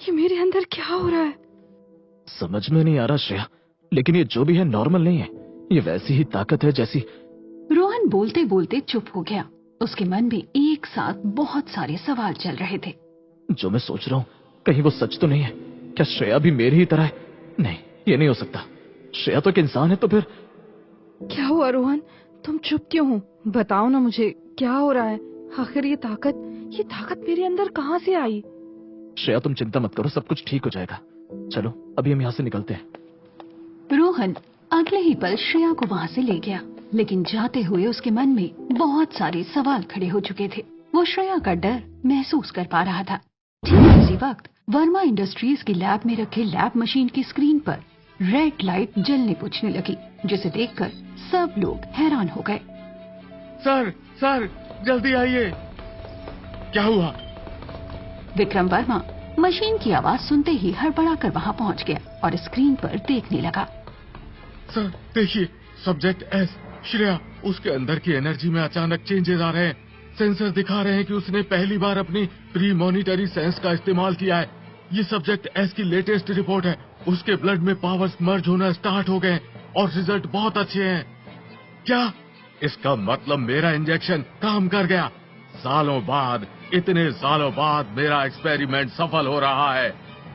ये मेरे अंदर क्या हो रहा है? समझ में नहीं आ रहा श्रेया, लेकिन ये जो भी है नॉर्मल नहीं है। ये वैसी ही ताकत है जैसी। रोहन बोलते बोलते चुप हो गया। उसके मन में एक साथ बहुत सारे सवाल चल रहे थे। जो मैं सोच रहा हूँ कहीं वो सच तो नहीं है? क्या श्रेया भी मेरी ही तरह है? नहीं, ये नहीं हो सकता। श्रेया तो एक इंसान है। तो फिर क्या हुआ रोहन? तुम चुप क्यों हो? बताओ ना मुझे, क्या हो रहा है? आखिर ये ताकत मेरे अंदर कहाँ से आई? श्रेया तुम चिंता मत करो, सब कुछ ठीक हो जाएगा। चलो अभी हम यहाँ से निकलते हैं। रोहन अगले ही पल श्रेया को वहाँ से ले गया, लेकिन जाते हुए उसके मन में बहुत सारे सवाल खड़े हो चुके थे। वो श्रेया का डर महसूस कर पा रहा था। ठीक उसी वक्त वर्मा इंडस्ट्रीज की लैब में रखे लैब मशीन की स्क्रीन पर रेड लाइट जलने बुझने लगी, जिसे देखकर सब लोग हैरान हो गए। सर जल्दी आइए। क्या हुआ? विक्रम वर्मा मशीन की आवाज सुनते ही हड़बड़ाकर वहाँ पहुँच गया और स्क्रीन पर देखने लगा। सर देखिए, सब्जेक्ट एस श्रेया, उसके अंदर की एनर्जी में अचानक चेंजेस आ रहे हैं। सेंसर दिखा रहे हैं कि उसने पहली बार अपनी प्री मॉनिटरी सेंस का इस्तेमाल किया है। ये सब्जेक्ट एस की लेटेस्ट रिपोर्ट है। उसके ब्लड में पावर्स मर्ज होना स्टार्ट हो गए और रिजल्ट बहुत अच्छे हैं। क्या? इसका मतलब मेरा इंजेक्शन काम कर गया। इतने सालों बाद मेरा एक्सपेरिमेंट सफल हो रहा है।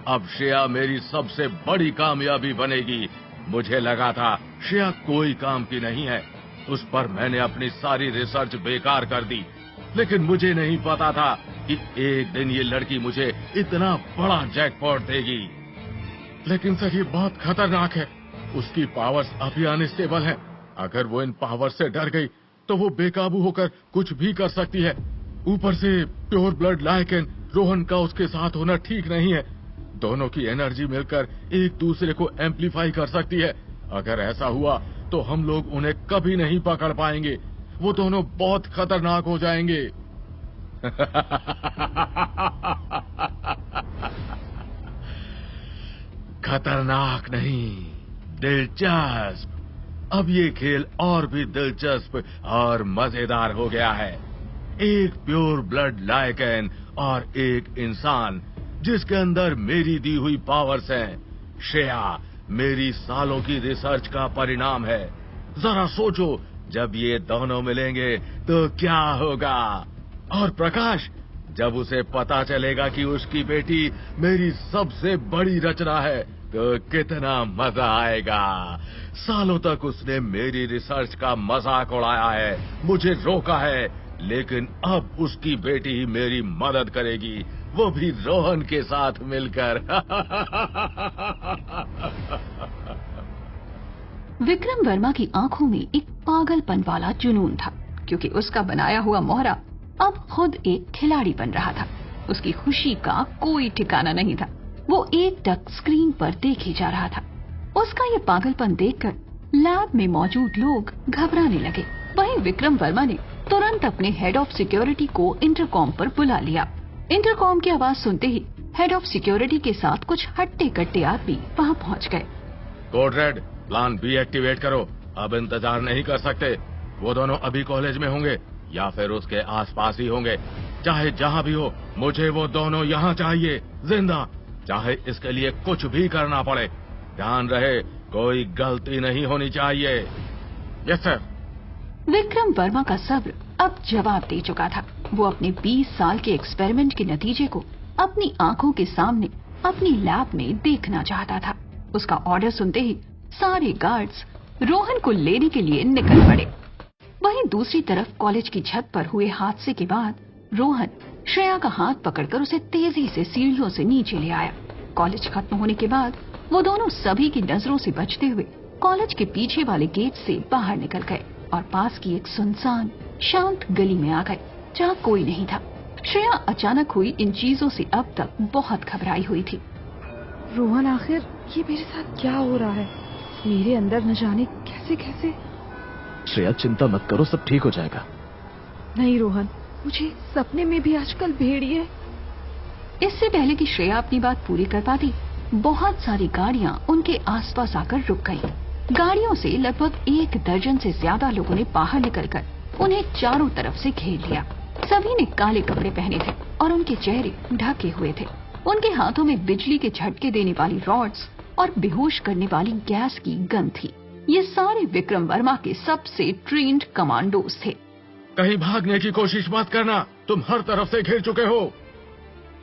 अब श्रेया मेरी सबसे बड़ी कामयाबी बनेगी। मुझे लगा था श्रेया कोई काम की नहीं है, उस पर मैंने अपनी सारी रिसर्च बेकार कर दी। लेकिन मुझे नहीं पता था कि एक दिन ये लड़की मुझे इतना बड़ा जैकपॉट देगी। लेकिन सर ये बहुत खतरनाक है। उसकी पावर्स अभी अनस्टेबल हैं। अगर वो इन पावर से डर गई तो वो बेकाबू होकर कुछ भी कर सकती है। ऊपर से प्योर ब्लड लाइकेन रोहन का उसके साथ होना ठीक नहीं है। दोनों की एनर्जी मिलकर एक दूसरे को एम्पलीफाई कर सकती है। अगर ऐसा हुआ तो हम लोग उन्हें कभी नहीं पकड़ पाएंगे। वो दोनों बहुत खतरनाक हो जाएंगे। खतरनाक नहीं, दिलचस्प। अब ये खेल और भी दिलचस्प और मजेदार हो गया है। एक प्योर ब्लड लाइकेन और एक इंसान जिसके अंदर मेरी दी हुई पावर्स हैं। श्रेया मेरी सालों की रिसर्च का परिणाम है। जरा सोचो, जब ये दोनों मिलेंगे तो क्या होगा? और प्रकाश, जब उसे पता चलेगा कि उसकी बेटी मेरी सबसे बड़ी रचना है तो कितना मजा आएगा। सालों तक उसने मेरी रिसर्च का मजाक उड़ाया है, मुझे रोका है, लेकिन अब उसकी बेटी ही मेरी मदद करेगी, वो भी रोहन के साथ मिलकर। विक्रम वर्मा की आंखों में एक पागलपन वाला जुनून था, क्योंकि उसका बनाया हुआ मोहरा अब खुद एक खिलाड़ी बन रहा था। उसकी खुशी का कोई ठिकाना नहीं था। वो एकटक स्क्रीन पर देखे जा रहा था। उसका ये पागलपन देखकर लैब में मौजूद लोग घबराने लगे। वहीं विक्रम वर्मा ने तुरंत अपने हेड ऑफ सिक्योरिटी को इंटरकॉम पर बुला लिया। इंटरकॉम की आवाज सुनते ही हेड ऑफ सिक्योरिटी के साथ कुछ हट्टे कट्टे आदमी वहाँ पहुँच गए। Code red, plan B activate करो। अब इंतजार नहीं कर सकते। वो दोनों अभी कॉलेज में होंगे या फिर उसके आसपास ही होंगे। चाहे जहाँ भी हो, मुझे वो दोनों यहाँ चाहिए, जिंदा, चाहे इसके लिए कुछ भी करना पड़े। ध्यान रहे, कोई गलती नहीं होनी चाहिए। Yes sir. विक्रम वर्मा का सब्र अब जवाब दे चुका था। वो अपने 20 साल के एक्सपेरिमेंट के नतीजे को अपनी आंखों के सामने अपनी लैब में देखना चाहता था। उसका ऑर्डर सुनते ही सारे गार्ड्स रोहन को लेने के लिए निकल पड़े। वहीं दूसरी तरफ कॉलेज की छत पर हुए हादसे के बाद रोहन श्रेया का हाथ पकड़कर उसे तेजी से सीढ़ियों से नीचे ले आया। कॉलेज खत्म होने के बाद वो दोनों सभी की नजरों से बचते हुए कॉलेज के पीछे वाले गेट से बाहर निकल गए और पास की एक सुनसान शांत गली में आ गए, जहाँ कोई नहीं था। श्रेया अचानक हुई इन चीजों से अब तक बहुत घबराई हुई थी। रोहन, आखिर ये मेरे साथ क्या हो रहा है? मेरे अंदर न जाने कैसे कैसे। श्रेया चिंता मत करो, सब ठीक हो जाएगा। नहीं रोहन, मुझे सपने में भी आजकल भेड़िए। इससे पहले कि श्रेया अपनी बात पूरी कर पाती, बहुत सारी गाड़ियां उनके आसपास आकर रुक गईं। गाड़ियों से लगभग 1 दर्जन से ज्यादा लोगों ने बाहर निकलकर उन्हें चारों तरफ से घेर लिया। सभी ने काले कपड़े पहने थे और उनके चेहरे ढके हुए थे। उनके हाथों में बिजली के झटके देने वाली रॉड्स और बेहोश करने वाली गैस की गन थी। ये सारे विक्रम वर्मा के सबसे ट्रेन्ड कमांडोज थे। कहीं भागने की कोशिश मत करना, तुम हर तरफ से घिर चुके हो।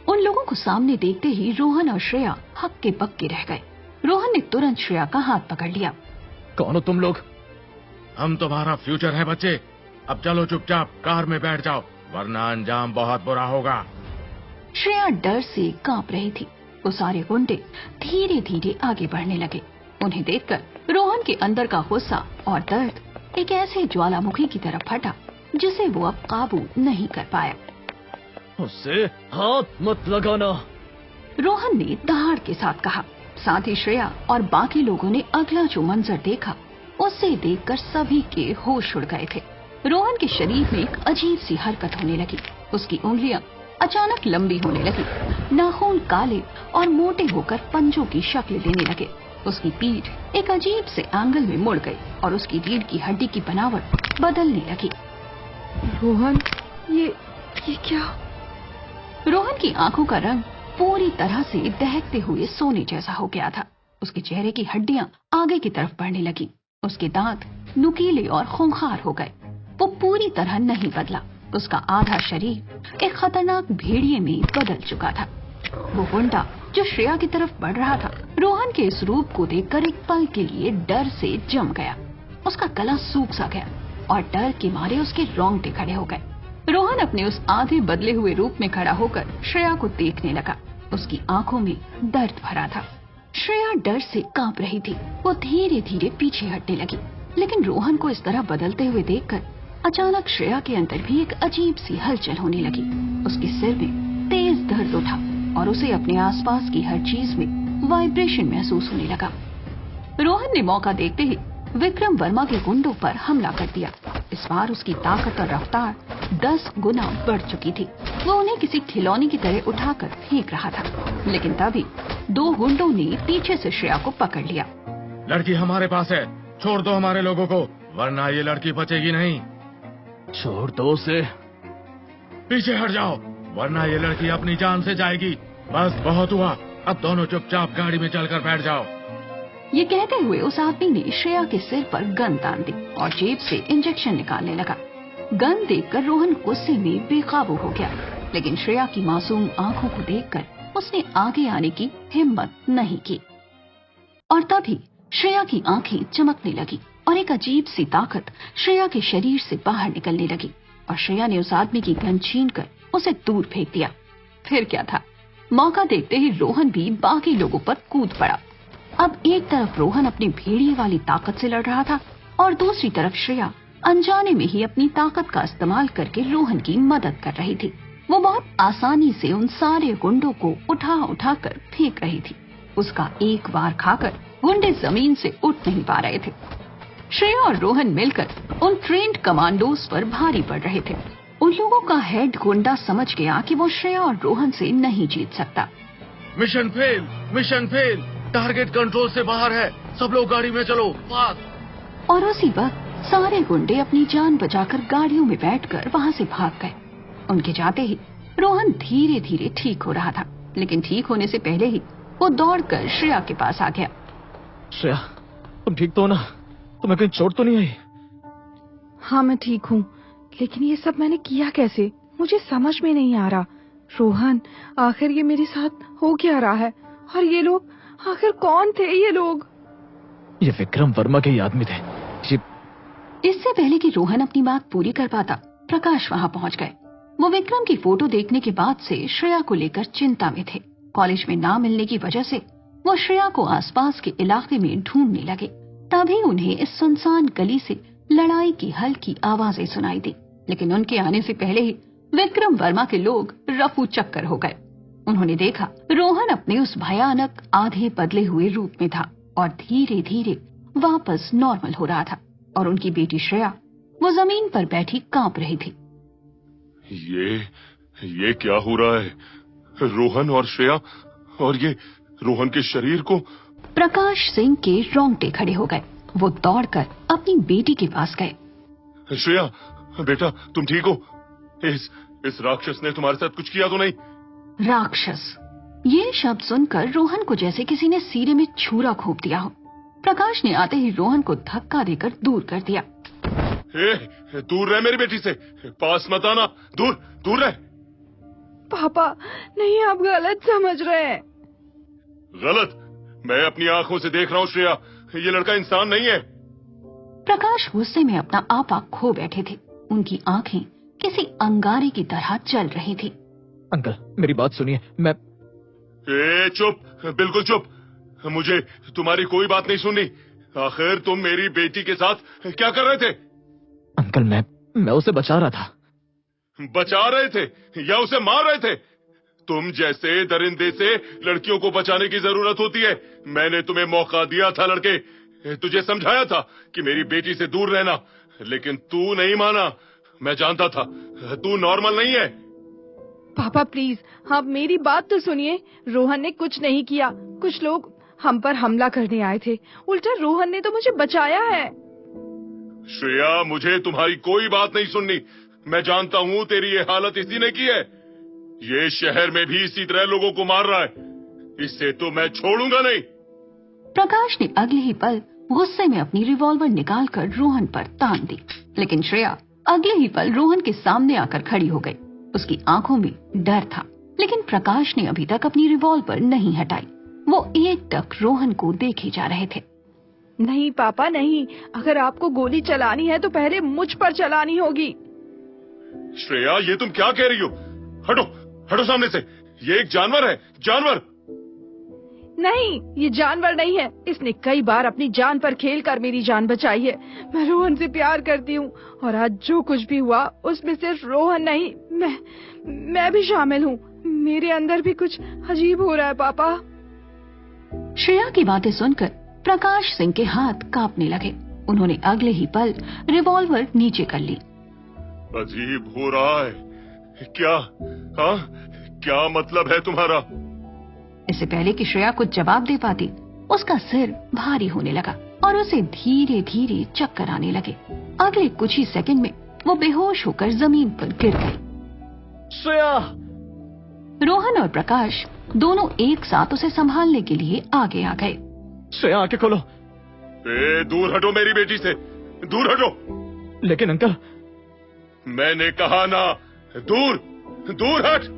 उन लोगों को सामने देखते ही रोहन और श्रेया हक्के बक्के रह गए। रोहन ने तुरंत श्रेया का हाथ पकड़ लिया। कौन हो तुम लोग? हम तुम्हारा फ्यूचर है बच्चे, अब चलो चुपचाप कार में बैठ जाओ, वरना अंजाम बहुत बुरा होगा। श्रेया डर से कांप रही थी। वो सारे गुंडे धीरे धीरे आगे बढ़ने लगे। उन्हें देखकर रोहन के अंदर का गुस्सा और दर्द एक ऐसे ज्वालामुखी की तरफ फटा जिसे वो अब काबू नहीं कर पाया। उससे हाथ मत लगाना, रोहन ने दहाड़ के साथ कहा। साथ ही श्रेया और बाकी लोगों ने अगला जो मंजर देखा उसे देखकर सभी के होश उड़ गए थे। रोहन के शरीर में एक अजीब सी हरकत होने लगी। उसकी उंगलियां अचानक लंबी होने लगी, नाखून काले और मोटे होकर पंजों की शक्ल लेने लगे। उसकी पीठ एक अजीब से एंगल में मुड़ गई और उसकी रीढ़ की हड्डी की बनावट बदलने लगी। रोहन, ये क्या? रोहन की आंखों का रंग पूरी तरह से दहकते हुए सोने जैसा हो गया था। उसके चेहरे की हड्डियां आगे की तरफ बढ़ने लगी। उसके दांत नुकीले और खूंखार हो गए। वो पूरी तरह नहीं बदला। उसका आधा शरीर एक खतरनाक भेड़िए में बदल चुका था। वो गुंडा जो श्रेया की तरफ बढ़ रहा था, रोहन के इस रूप को देखकर एक पल के लिए डर से जम गया। उसका गला सूख सा गया और डर के मारे उसके रोंगटे खड़े हो गए। रोहन अपने उस आधे बदले हुए रूप में खड़ा होकर श्रेया को देखने लगा। उसकी आंखों में दर्द भरा था। श्रेया डर से कांप रही थी। वो धीरे धीरे पीछे हटने लगी, लेकिन रोहन को इस तरह बदलते हुए देखकर अचानक श्रेया के अंदर भी एक अजीब सी हलचल होने लगी। उसके सिर में तेज दर्द उठा और उसे अपने आसपास की हर चीज में वाइब्रेशन महसूस होने लगा। रोहन ने मौका देखते ही विक्रम वर्मा के गुंडों पर हमला कर दिया। इस बार उसकी ताकत और रफ्तार 10 गुना बढ़ चुकी थी। वो उन्हें किसी खिलौने की तरह उठाकर फेंक रहा था, लेकिन तभी 2 गुंडों ने पीछे से श्रेया को पकड़ लिया। लड़की हमारे पास है, छोड़ दो हमारे लोगों को, वरना ये लड़की बचेगी नहीं। छोड़ दो उसे। पीछे हट जाओ, वरना ये लड़की अपनी जान से जाएगी। बस बहुत हुआ, अब दोनों चुपचाप गाड़ी में चलकर बैठ जाओ। ये कहते हुए उस आदमी ने श्रेया के सिर पर गन तान दी और जेब से इंजेक्शन निकालने लगा। गन देखकर रोहन गुस्से में बेकाबू हो गया, लेकिन श्रेया की मासूम आंखों को देखकर उसने आगे आने की हिम्मत नहीं की। और तभी श्रेया की आंखें चमकने लगी और एक अजीब सी ताकत श्रेया के शरीर से बाहर निकलने लगी और श्रेया ने उस आदमी की गन छीनकर उसे दूर फेंक दिया। फिर क्या था, मौका देखते ही रोहन भी बाकी लोगों पर कूद पड़ा। अब एक तरफ रोहन अपनी भेड़िए वाली ताकत से लड़ रहा था और दूसरी तरफ श्रेया अनजाने में ही अपनी ताकत का इस्तेमाल करके रोहन की मदद कर रही थी। वो बहुत आसानी से उन सारे गुंडों को उठा उठा कर फेंक रही थी। उसका एक वार खाकर गुंडे जमीन से उठ नहीं पा रहे थे। श्रेया और रोहन मिलकर उन ट्रेन्ड कमांडोज पर भारी पड़ रहे थे। उन लोगों का हेड गुंडा समझ गया कि वो श्रेया और रोहन से नहीं जीत सकता। Mission fail, mission fail, target control से बाहर है, सब लोग गाड़ी में चलो, फास्ट। और उसी वक्त सारे गुंडे अपनी जान बचाकर गाड़ियों में बैठकर वहाँ से भाग गए। उनके जाते ही रोहन धीरे धीरे ठीक हो रहा था, लेकिन ठीक होने से पहले ही वो दौड़कर श्रेया के पास आ गया। श्रेया, तुम ठीक तो हो ना? तुम्हें कहीं चोट तो नहीं आई? हाँ, मैं ठीक हूँ, लेकिन ये सब मैंने किया कैसे, मुझे समझ में नहीं आ रहा। रोहन, आखिर ये मेरे साथ हो क्या रहा है? और ये लोग आखिर कौन थे? ये लोग ये विक्रम वर्मा के ही आदमी थे। इससे पहले कि रोहन अपनी बात पूरी कर पाता, प्रकाश वहाँ पहुँच गए। वो विक्रम की फोटो देखने के बाद से श्रेया को लेकर चिंता में थे। कॉलेज में ना मिलने की वजह से वो श्रेया को आसपास के इलाके में ढूंढने लगे। तभी उन्हें इस सुनसान गली से लड़ाई की हल्की आवाजें सुनाई दी, लेकिन उनके आने से पहले ही विक्रम वर्मा के लोग रफू चक्कर हो गए। उन्होंने देखा रोहन अपने उस भयानक आधे बदले हुए रूप में था और धीरे धीरे वापस नॉर्मल हो रहा था, और उनकी बेटी श्रेया वो जमीन पर बैठी कांप रही थी। ये क्या हो रहा है? रोहन और श्रेया, और ये रोहन के शरीर को। प्रकाश सिंह के रोंगटे खड़े हो गए। वो दौड़कर अपनी बेटी के पास गए। श्रेया बेटा, तुम ठीक हो? इस राक्षस ने तुम्हारे साथ कुछ किया तो नहीं? राक्षस? ये शब्द सुनकर रोहन को जैसे किसी ने सीने में छुरा घोंप दिया हो। प्रकाश ने आते ही रोहन को धक्का देकर दूर कर दिया। दूर रह मेरी बेटी से, पास मत आना, दूर दूर रह। पापा नहीं, आप गलत समझ रहे हैं। गलत? मैं अपनी आंखों से देख रहा हूँ श्रेया, ये लड़का इंसान नहीं है। प्रकाश गुस्से में अपना आपा खो बैठे थे। उनकी आंखें किसी अंगारे की तरह चल रही थी। अंकल मेरी बात सुनिए, मैं चुप, बिल्कुल चुप। मुझे तुम्हारी कोई बात नहीं सुननी। आखिर तुम मेरी बेटी के साथ क्या कर रहे थे? अंकल मैं उसे बचा रहा था। बचा रहे थे या उसे मार रहे थे? तुम जैसे दरिंदे से लड़कियों को बचाने की जरूरत होती है। मैंने तुम्हें मौका दिया था लड़के, तुझे समझाया था कि मेरी बेटी से दूर रहना, लेकिन तू नहीं माना। मैं जानता था तू नॉर्मल नहीं है। पापा प्लीज, आप मेरी बात तो सुनिए। रोहन ने कुछ नहीं किया। कुछ लोग हम पर हमला करने आए थे, उल्टा रोहन ने तो मुझे बचाया है। श्रेया, मुझे तुम्हारी कोई बात नहीं सुननी। मैं जानता हूँ तेरी ये हालत इसी ने की है। ये शहर में भी इसी तरह लोगों को मार रहा है। इससे तो मैं छोड़ूंगा नहीं। प्रकाश ने अगले ही पल गुस्से में अपनी रिवॉल्वर निकालकर रोहन पर तान दी, लेकिन श्रेया अगले ही पल रोहन के सामने आकर खड़ी हो गई। उसकी आंखों में डर था, लेकिन प्रकाश ने अभी तक अपनी रिवॉल्वर नहीं हटाई। वो एकटक रोहन को देखे जा रहे थे। नहीं पापा नहीं, अगर आपको गोली चलानी है तो पहले मुझ पर चलानी होगी। श्रेया, ये तुम क्या कह रही हो? हटो, हटो सामने से। ये एक जानवर है, जानवर। नहीं, ये जानवर नहीं है। इसने कई बार अपनी जान पर खेलकर मेरी जान बचाई है। मैं रोहन से प्यार करती हूँ, और आज जो कुछ भी हुआ उसमें सिर्फ रोहन नहीं, मैं भी शामिल हूँ। मेरे अंदर भी कुछ अजीब हो रहा है पापा। श्रेया की बातें सुनकर प्रकाश सिंह के हाथ कांपने लगे। उन्होंने अगले ही पल रिवॉल्वर नीचे कर ली। अजीब हो रहा है क्या? हाँ, क्या मतलब है तुम्हारा? इससे पहले कि श्रेया कुछ जवाब दे पाती, उसका सिर भारी होने लगा और उसे धीरे धीरे चक्कर आने लगे। अगले कुछ ही सेकंड में वो बेहोश होकर जमीन पर गिर गई। श्रेया! रोहन और प्रकाश दोनों एक साथ उसे संभालने के लिए आगे आ गए। श्रेया, आंखें खोलो। दूर हटो मेरी बेटी से, दूर हटो। लेकिन अंकल, मैंने कहा ना, दूर दूर हट।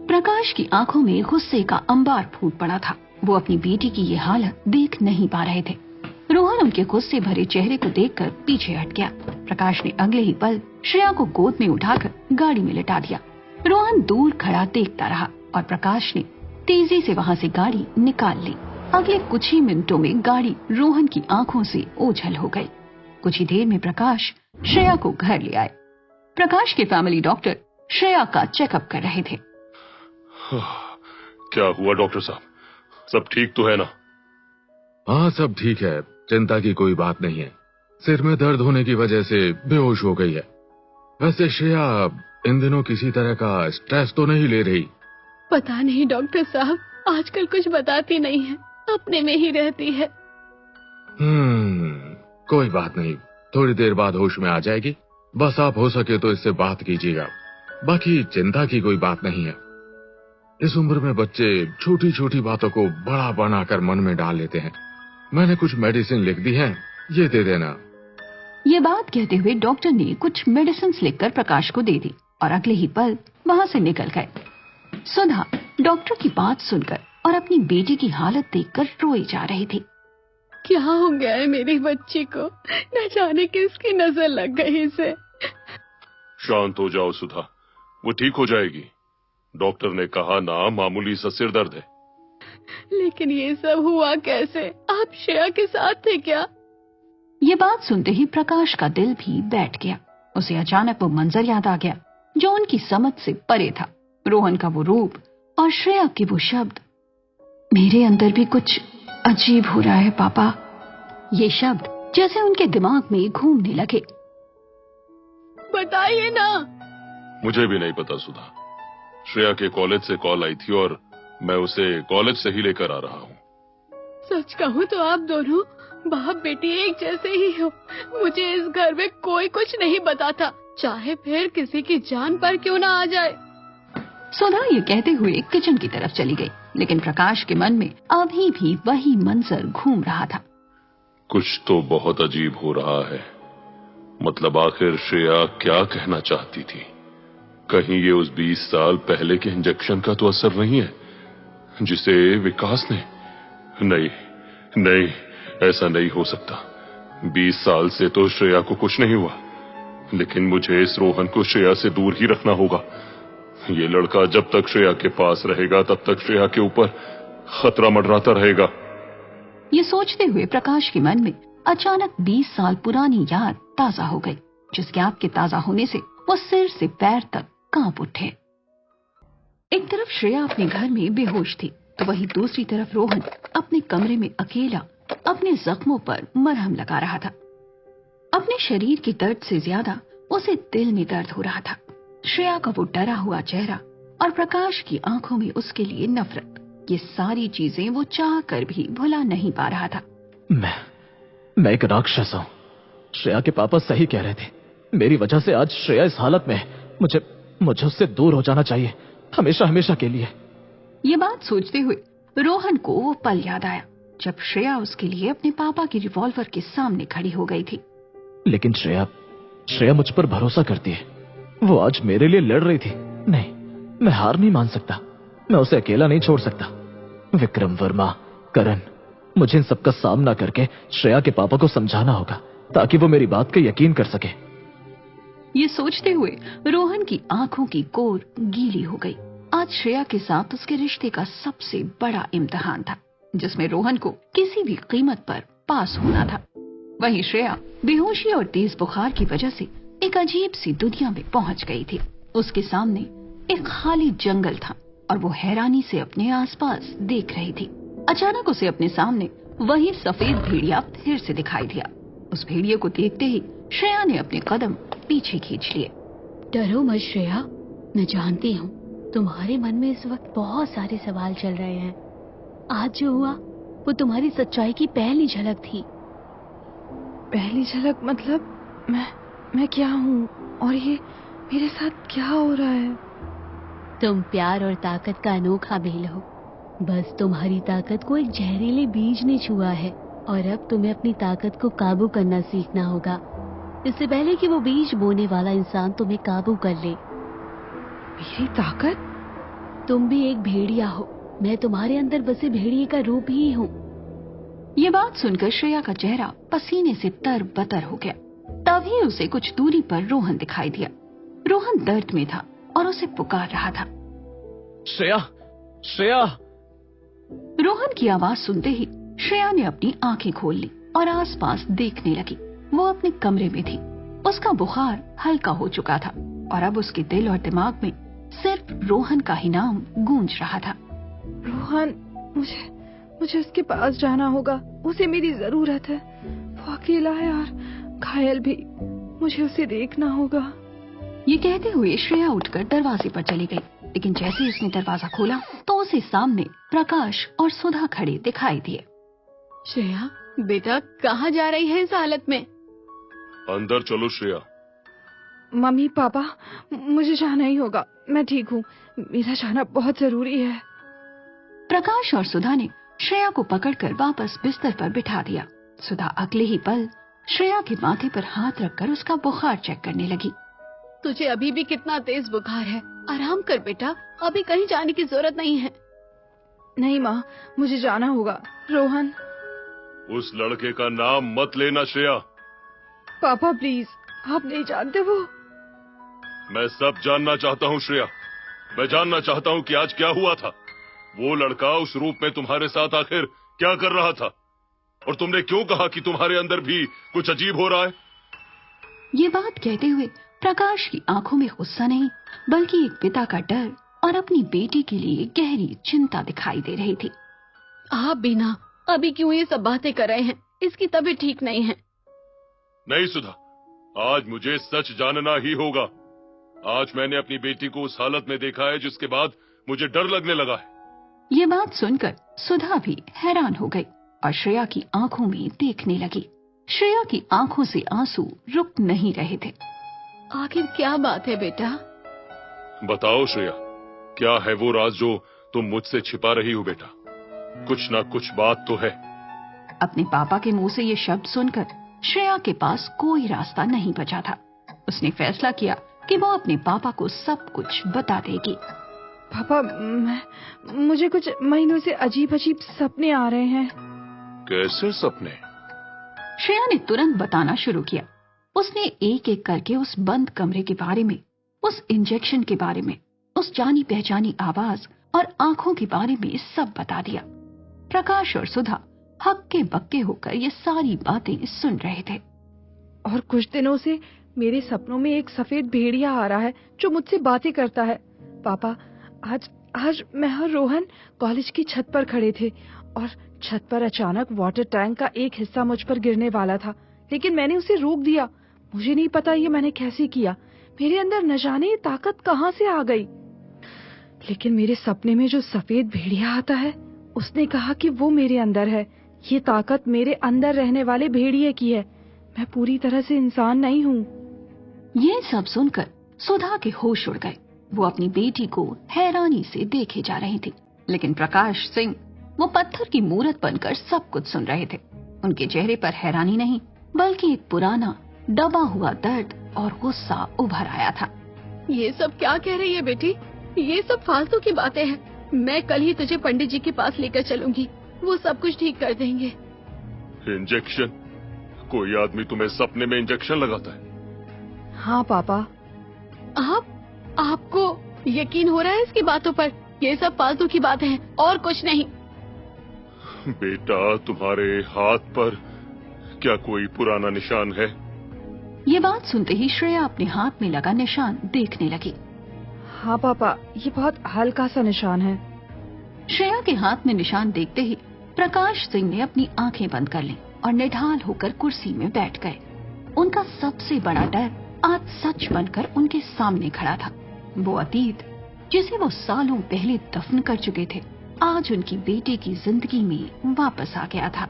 प्रकाश की आंखों में गुस्से का अंबार फूट पड़ा था। वो अपनी बेटी की ये हालत देख नहीं पा रहे थे। रोहन उनके गुस्से भरे चेहरे को देखकर पीछे हट गया। प्रकाश ने अगले ही पल श्रेया को गोद में उठाकर गाड़ी में लिटा दिया। रोहन दूर खड़ा देखता रहा और प्रकाश ने तेजी से वहाँ से गाड़ी निकाल ली। अगले कुछ ही मिनटों में गाड़ी रोहन की आंखों से ओझल हो गई। कुछ ही देर में प्रकाश श्रेया को घर ले आए। प्रकाश के फैमिली डॉक्टर श्रेया का चेकअप कर रहे थे। क्या हुआ डॉक्टर साहब, सब ठीक तो है ना? हाँ, सब ठीक है, चिंता की कोई बात नहीं है। सिर में दर्द होने की वजह से बेहोश हो गई है। वैसे श्रेया इन दिनों किसी तरह का स्ट्रेस तो नहीं ले रही? पता नहीं डॉक्टर साहब, आजकल कुछ बताती नहीं है, अपने में ही रहती है। कोई बात नहीं, थोड़ी देर बाद होश में आ जाएगी। बस आप हो सके तो इससे बात कीजिएगा, बाकी चिंता की कोई बात नहीं है। इस उम्र में बच्चे छोटी छोटी बातों को बड़ा बनाकर मन में डाल लेते हैं। मैंने कुछ मेडिसिन लिख दी है, ये दे देना। ये बात कहते हुए डॉक्टर ने कुछ मेडिसिन लिखकर प्रकाश को दे दी और अगले ही पल वहाँ से निकल गए। सुधा डॉक्टर की बात सुनकर और अपनी बेटी की हालत देखकर रोई जा रही थी। क्या हो गया है मेरी बच्ची को? न जाने किसकी नजर लग गई इसे। शांत हो जाओ सुधा, वो ठीक हो जाएगी। डॉक्टर ने कहा ना, मामूली सा सिर दर्द है। लेकिन ये सब हुआ कैसे? आप श्रेया के साथ थे क्या? ये बात सुनते ही प्रकाश का दिल भी बैठ गया। उसे अचानक वो मंजर याद आ गया जो उनकी समझ से परे था। रोहन का वो रूप और श्रेया के वो शब्द। मेरे अंदर भी कुछ अजीब हो रहा है पापा। ये शब्द जैसे उनके दिमाग में घूमने लगे। बताइए ना। मुझे भी नहीं पता सुधा। श्रेया के कॉलेज से कॉल आई थी और मैं उसे कॉलेज से ही लेकर आ रहा हूँ। सच कहूँ तो आप दोनों बाप बेटी एक जैसे ही हो। मुझे इस घर में कोई कुछ नहीं बताता, चाहे फिर किसी की जान पर क्यों ना आ जाए। सुधा ये कहते हुए किचन की तरफ चली गई, लेकिन प्रकाश के मन में अभी भी वही मंजर घूम रहा था। कुछ तो बहुत अजीब हो रहा है। मतलब आखिर श्रेया क्या कहना चाहती थी? कहीं ये उस 20 साल पहले के इंजेक्शन का तो असर नहीं है जिसे विकास ने? नहीं नहीं, ऐसा नहीं हो सकता। 20 साल से तो श्रेया को कुछ नहीं हुआ, लेकिन मुझे इस रोहन को श्रेया से दूर ही रखना होगा। ये लड़का जब तक श्रेया के पास रहेगा तब तक श्रेया के ऊपर खतरा मंडराता रहेगा। ये सोचते हुए प्रकाश के मन में अचानक 20 साल पुरानी याद ताजा हो गई, जिसके याद के ताजा होने से वो सिर से पैर तक कांप उठे। एक तरफ श्रेया अपने घर में बेहोश थी, तो वहीं दूसरी तरफ रोहन अपने कमरे में अकेला अपने जख्मों पर मरहम लगा रहा था। अपने शरीर के दर्द से ज्यादा उसे दिल में दर्द हो रहा था। श्रेया का वो डरा हुआ चेहरा और प्रकाश की आंखों में उसके लिए नफरत, ये सारी चीजें वो चाह कर भी भुला नहीं पा रहा था। मैं एक राक्षस हूँ। श्रेया के पापा सही कह रहे थे। मेरी वजह से आज श्रेया इस हालत में है। मुझे उससे दूर हो जाना चाहिए, हमेशा हमेशा के लिए। ये बात सोचते हुए रोहन को वो पल याद आया जब श्रेया उसके लिए अपने पापा की रिवॉल्वर के सामने खड़ी हो गई थी। लेकिन श्रेया मुझ पर भरोसा करती है। वो आज मेरे लिए लड़ रही थी। नहीं, मैं हार नहीं मान सकता। मैं उसे अकेला नहीं छोड़ सकता। विक्रम वर्मा, करण, मुझे इन सबका सामना करके श्रेया के पापा को समझाना होगा ताकि वो मेरी बात का यकीन कर सके। ये सोचते हुए रोहन की आंखों की कोर गीली हो गई। आज श्रेया के साथ उसके रिश्ते का सबसे बड़ा इम्तिहान था, जिसमें रोहन को किसी भी कीमत पर पास होना था। वहीं श्रेया बेहोशी और तेज बुखार की वजह से एक अजीब सी दुनिया में पहुंच गई थी। उसके सामने एक खाली जंगल था और वो हैरानी से अपने आसपास देख रही थी। अचानक उसे अपने सामने वही सफेद भेड़िया फिर से दिखाई दिया। उस भेड़िए को देखते ही श्रेया ने अपने कदम पीछे खींच लिए। डरो मत श्रेया, मैं जानती हूँ तुम्हारे मन में इस वक्त बहुत सारे सवाल चल रहे हैं। आज जो हुआ वो तुम्हारी सच्चाई की पहली झलक थी। पहली झलक मतलब मैं क्या हूँ और ये मेरे साथ क्या हो रहा है? तुम प्यार और ताकत का अनोखा मेल हो। बस तुम्हारी ताकत को एक जहरीले बीज ने छुआ है और अब तुम्हें अपनी ताकत को काबू करना सीखना होगा, इससे पहले कि वो बीज बोने वाला इंसान तुम्हें काबू कर ले। मेरी ताकत? तुम भी एक भेड़िया हो। मैं तुम्हारे अंदर बसे भेड़िए का रूप ही हूँ। ये बात सुनकर श्रेया का चेहरा पसीने से तरबतर हो गया। तभी उसे कुछ दूरी पर रोहन दिखाई दिया। रोहन दर्द में था और उसे पुकार रहा था। श्रेया! रोहन की आवाज सुनते ही श्रेया ने अपनी आंखें खोल ली और आसपास देखने लगी। वो अपने कमरे में थी। उसका बुखार हल्का हो चुका था और अब उसके दिल और दिमाग में सिर्फ रोहन का ही नाम गूंज रहा था। रोहन, मुझे उसके पास जाना होगा। उसे मेरी जरूरत है। वो अकेला है और घायल भी। मुझे उसे देखना होगा। ये कहते हुए श्रेया उठकर दरवाजे पर चली गई, लेकिन जैसे ही उसने दरवाजा खोला तो उसे सामने प्रकाश और सुधा खड़े दिखाई दिए। श्रेया बेटा, कहाँ जा रही है इस हालत में? अंदर चलो श्रेया। मम्मी पापा, मुझे जाना ही होगा। मैं ठीक हूँ। मेरा जाना बहुत जरूरी है। प्रकाश और सुधा ने श्रेया को पकड़कर वापस बिस्तर पर बिठा दिया। सुधा अगले ही पल श्रेया के माथे पर हाथ रखकर उसका बुखार चेक करने लगी। तुझे अभी भी कितना तेज बुखार है। आराम कर बेटा, अभी कहीं जाने की जरूरत नहीं है। नहीं माँ, मुझे जाना होगा। रोहन, उस लड़के का नाम मत लेना श्रेया। पापा प्लीज, आप नहीं जानते वो। मैं सब जानना चाहता हूँ श्रेया। मैं जानना चाहता हूँ कि आज क्या हुआ था। वो लड़का उस रूप में तुम्हारे साथ आखिर क्या कर रहा था, और तुमने क्यों कहा कि तुम्हारे अंदर भी कुछ अजीब हो रहा है? ये बात कहते हुए प्रकाश की आंखों में गुस्सा नहीं बल्कि एक पिता का डर और अपनी बेटी के लिए गहरी चिंता दिखाई दे रही थी। आप बिना अभी क्यों ये सब बातें कर रहे हैं? इसकी तबीयत ठीक नहीं है। नहीं सुधा, आज मुझे सच जानना ही होगा। आज मैंने अपनी बेटी को उस हालत में देखा है जिसके बाद मुझे डर लगने लगा है। ये बात सुनकर सुधा भी हैरान हो गई और श्रेया की आंखों में देखने लगी। श्रेया की आंखों से आंसू रुक नहीं रहे थे। आखिर क्या बात है बेटा? बताओ श्रेया, क्या है वो राज जो तुम मुझसे छिपा रही हो बेटा? कुछ ना कुछ बात तो है। अपने पापा के मुंह से ये शब्द सुनकर श्रेया के पास कोई रास्ता नहीं बचा था। उसने फैसला किया कि वो अपने पापा को सब कुछ बता देगी। पापा, मुझे कुछ महीनों से अजीब अजीब सपने आ रहे हैं। कैसे सपने? श्रेया ने तुरंत बताना शुरू किया। उसने एक एक करके उस बंद कमरे के बारे में, उस इंजेक्शन के बारे में, उस जानी पहचानी आवाज और आंखों के बारे में सब बता दिया। प्रकाश और सुधा हक्के बक्के होकर ये सारी बातें सुन रहे थे। और कुछ दिनों से मेरे सपनों में एक सफेद भेड़िया आ रहा है जो मुझसे बातें करता है। पापा, आज मैं और रोहन कॉलेज की छत पर खड़े थे और छत पर अचानक वाटर टैंक का एक हिस्सा मुझ पर गिरने वाला था, लेकिन मैंने उसे रोक दिया। मुझे नहीं पता ये मैंने कैसे किया। मेरे अंदर न जाने ये ताकत कहां से आ गई। लेकिन मेरे सपने में जो सफेद भेड़िया आता है, उसने कहा कि वो मेरे अंदर है। ये ताकत मेरे अंदर रहने वाले भेड़िए की है। मैं पूरी तरह से इंसान नहीं हूँ। ये सब सुनकर सुधा के होश उड़ गए। वो अपनी बेटी को हैरानी से देखे जा रही थी, लेकिन प्रकाश सिंह वो पत्थर की मूरत बनकर सब कुछ सुन रहे थे। उनके चेहरे पर हैरानी नहीं, बल्कि एक पुराना दबा हुआ दर्द और गुस्सा उभर आया था। ये सब क्या कह रही है बेटी? ये सब फालतू की बातें हैं। मैं कल ही तुझे पंडित जी के पास लेकर चलूंगी, वो सब कुछ ठीक कर देंगे। इंजेक्शन? कोई आदमी तुम्हें सपने में इंजेक्शन लगाता है? हाँ पापा। आपको यकीन हो रहा है इसकी बातों पर? ये सब फालतू की बातें हैं और कुछ नहीं। बेटा, तुम्हारे हाथ पर क्या कोई पुराना निशान है? ये बात सुनते ही श्रेया अपने हाथ में लगा निशान देखने लगी। हाँ पापा, ये बहुत हल्का सा निशान है। श्रेया के हाथ में निशान देखते ही प्रकाश सिंह ने अपनी आंखें बंद कर ली और निढाल होकर कुर्सी में बैठ गए। उनका सबसे बड़ा डर आज सच बनकर उनके सामने खड़ा था। वो अतीत जिसे वो सालों पहले दफन कर चुके थे, आज उनकी बेटे की जिंदगी में वापस आ गया था।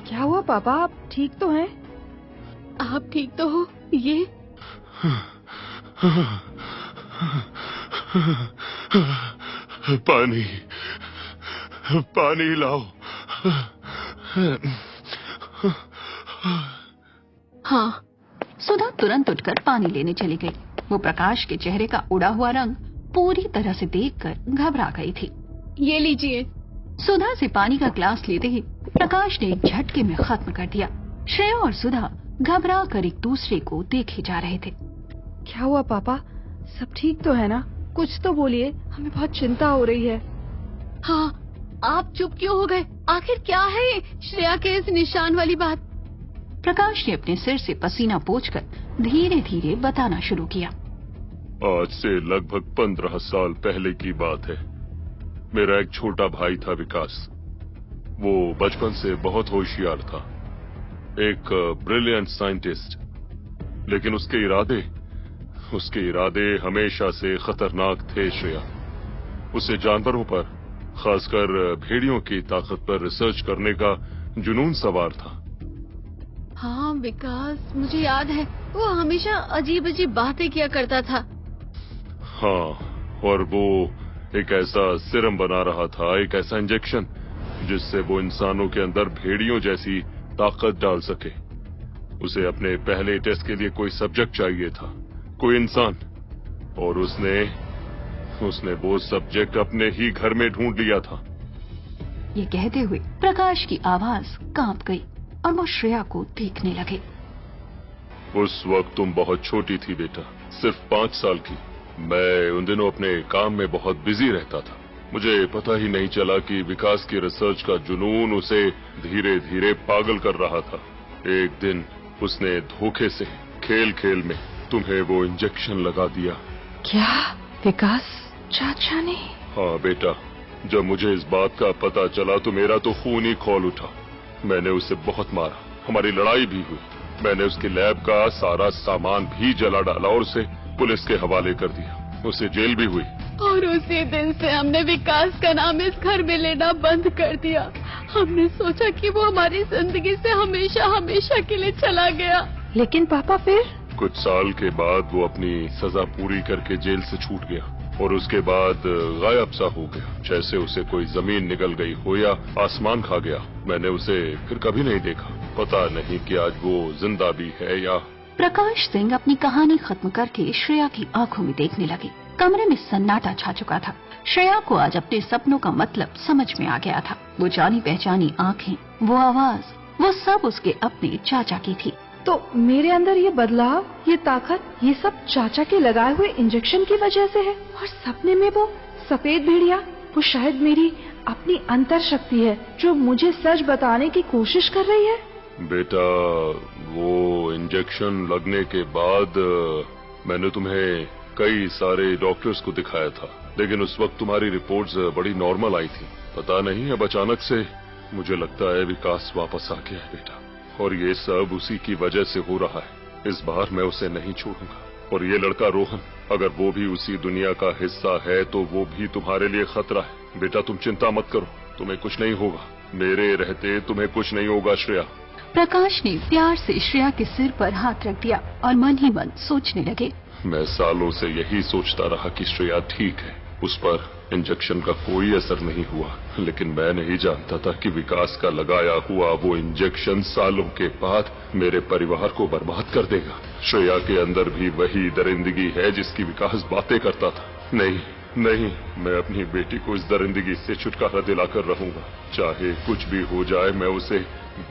क्या हुआ पापा, आप ठीक तो हैं? आप ठीक तो हो? ये पानी, पानी लाओ। हाँ, सुधा तुरंत उठकर पानी लेने चली गई। वो प्रकाश के चेहरे का उड़ा हुआ रंग पूरी तरह से देखकर घबरा गई थी। ये लीजिए। सुधा से पानी का ग्लास लेते ही प्रकाश ने एक झटके में खत्म कर दिया। श्रेया और सुधा घबरा कर एक दूसरे को देखे जा रहे थे। क्या हुआ पापा, सब ठीक तो है ना? कुछ तो बोलिए, हमें बहुत चिंता हो रही है। हाँ, आप चुप क्यों हो गए? आखिर क्या है ये श्रेया के इस निशान वाली बात? प्रकाश ने अपने सिर से पसीना पोंछकर धीरे धीरे बताना शुरू किया। आज से लगभग 15 साल पहले की बात है। मेरा एक छोटा भाई था विकास। वो बचपन से बहुत होशियार था, एक ब्रिलियंट साइंटिस्ट, लेकिन उसके इरादे हमेशा से खतरनाक थे। श्रेया, उसे जानवरों पर, खासकर भेड़ियों की ताकत पर रिसर्च करने का जुनून सवार था। हाँ विकास, मुझे याद है, वो हमेशा अजीब अजीब बातें किया करता था। हाँ, और वो एक ऐसा सिरम बना रहा था, एक ऐसा इंजेक्शन जिससे वो इंसानों के अंदर भेड़ियों जैसी ताकत डाल सके। उसे अपने पहले टेस्ट के लिए कोई सब्जेक्ट चाहिए था, कोई इंसान, और उसने वो सब्जेक्ट अपने ही घर में ढूंढ लिया था। ये कहते हुए प्रकाश की आवाज कांप गई और वो श्रेया को देखने लगे। उस वक्त तुम बहुत छोटी थी बेटा, सिर्फ 5 साल की। मैं उन दिनों अपने काम में बहुत बिजी रहता था। मुझे पता ही नहीं चला कि विकास की रिसर्च का जुनून उसे धीरे धीरे पागल कर रहा था। एक दिन उसने धोखे से खेल खेल में तुम्हें वो इंजेक्शन लगा दिया। क्या विकास चाचा ने? हाँ बेटा, जब मुझे इस बात का पता चला तो मेरा तो खून ही खौल उठा। मैंने उसे बहुत मारा, हमारी लड़ाई भी हुई। मैंने उसके लैब का सारा सामान भी जला डाला और उसे पुलिस के हवाले कर दिया। उसे जेल भी हुई। और उसी दिन से हमने विकास का नाम इस घर में लेना बंद कर दिया। हमने सोचा कि वो हमारी जिंदगी से हमेशा हमेशा के लिए चला गया। लेकिन पापा फिर? कुछ साल के बाद वो अपनी सजा पूरी करके जेल से छूट गया। और उसके बाद गायब सा हो गया, जैसे उसे कोई जमीन निगल गई हो या आसमान खा गया। मैंने उसे फिर कभी नहीं देखा। पता नहीं कि आज वो जिंदा भी है या। प्रकाश सिंह अपनी कहानी खत्म करके श्रेया की आंखों में देखने लगे। कमरे में सन्नाटा छा चुका था। श्रेया को आज अपने सपनों का मतलब समझ में आ गया था। वो जानी पहचानी आंखें, वो आवाज, वो सब उसके अपने चाचा की थी। तो मेरे अंदर ये बदलाव, ये ताकत, ये सब चाचा के लगाए हुए इंजेक्शन की वजह से है। और सपने में वो सफेद भेड़िया, वो शायद मेरी अपनी अंतर शक्ति है जो मुझे सच बताने की कोशिश कर रही है। बेटा, वो इंजेक्शन लगने के बाद मैंने तुम्हें कई सारे डॉक्टर्स को दिखाया था, लेकिन उस वक्त तुम्हारी रिपोर्ट्स बड़ी नॉर्मल आई थी। पता नहीं अब अचानक से मुझे लगता है विकास वापस आ गया है बेटा, और ये सब उसी की वजह से हो रहा है। इस बार मैं उसे नहीं छोड़ूंगा। और ये लड़का रोहन, अगर वो भी उसी दुनिया का हिस्सा है तो वो भी तुम्हारे लिए खतरा है। बेटा तुम चिंता मत करो, तुम्हें कुछ नहीं होगा। मेरे रहते तुम्हें कुछ नहीं होगा श्रेया। प्रकाश ने प्यार से श्रेया के सिर पर हाथ रख दिया और मन ही मन सोचने लगे। मैं सालों से यही सोचता रहा कि श्रेया ठीक है, उस पर इंजेक्शन का कोई असर नहीं हुआ, लेकिन मैं नहीं जानता था कि विकास का लगाया हुआ वो इंजेक्शन सालों के बाद मेरे परिवार को बर्बाद कर देगा। श्रेया के अंदर भी वही दरिंदगी है जिसकी विकास बातें करता था। नहीं नहीं, मैं अपनी बेटी को इस दरिंदगी से छुटकारा दिलाकर रहूंगा। चाहे कुछ भी हो जाए, मैं उसे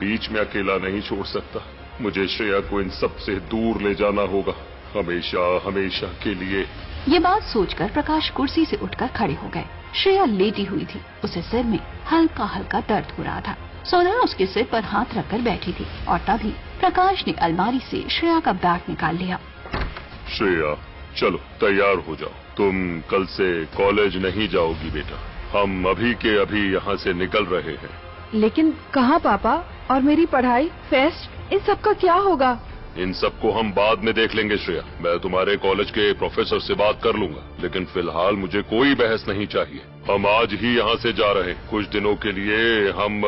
बीच में अकेला नहीं छोड़ सकता। मुझे श्रेया को इन सब से दूर ले जाना होगा, हमेशा हमेशा के लिए। ये बात सोचकर प्रकाश कुर्सी से उठकर खड़े हो गए। श्रेया लेटी हुई थी, उसे सिर में हल्का हल्का दर्द हो रहा था। सोना उसके सिर पर हाथ रखकर बैठी थी और तभी प्रकाश ने अलमारी से श्रेया का बैग निकाल लिया। श्रेया चलो तैयार हो जाओ, तुम कल से कॉलेज नहीं जाओगी बेटा। हम अभी के अभी यहाँ से निकल रहे हैं। लेकिन कहाँ पापा? और मेरी पढ़ाई, फेस्ट, इन सब का क्या होगा? इन सबको हम बाद में देख लेंगे श्रेया। मैं तुम्हारे कॉलेज के प्रोफेसर से बात कर लूंगा, लेकिन फिलहाल मुझे कोई बहस नहीं चाहिए। हम आज ही यहाँ से जा रहे हैं। कुछ दिनों के लिए हम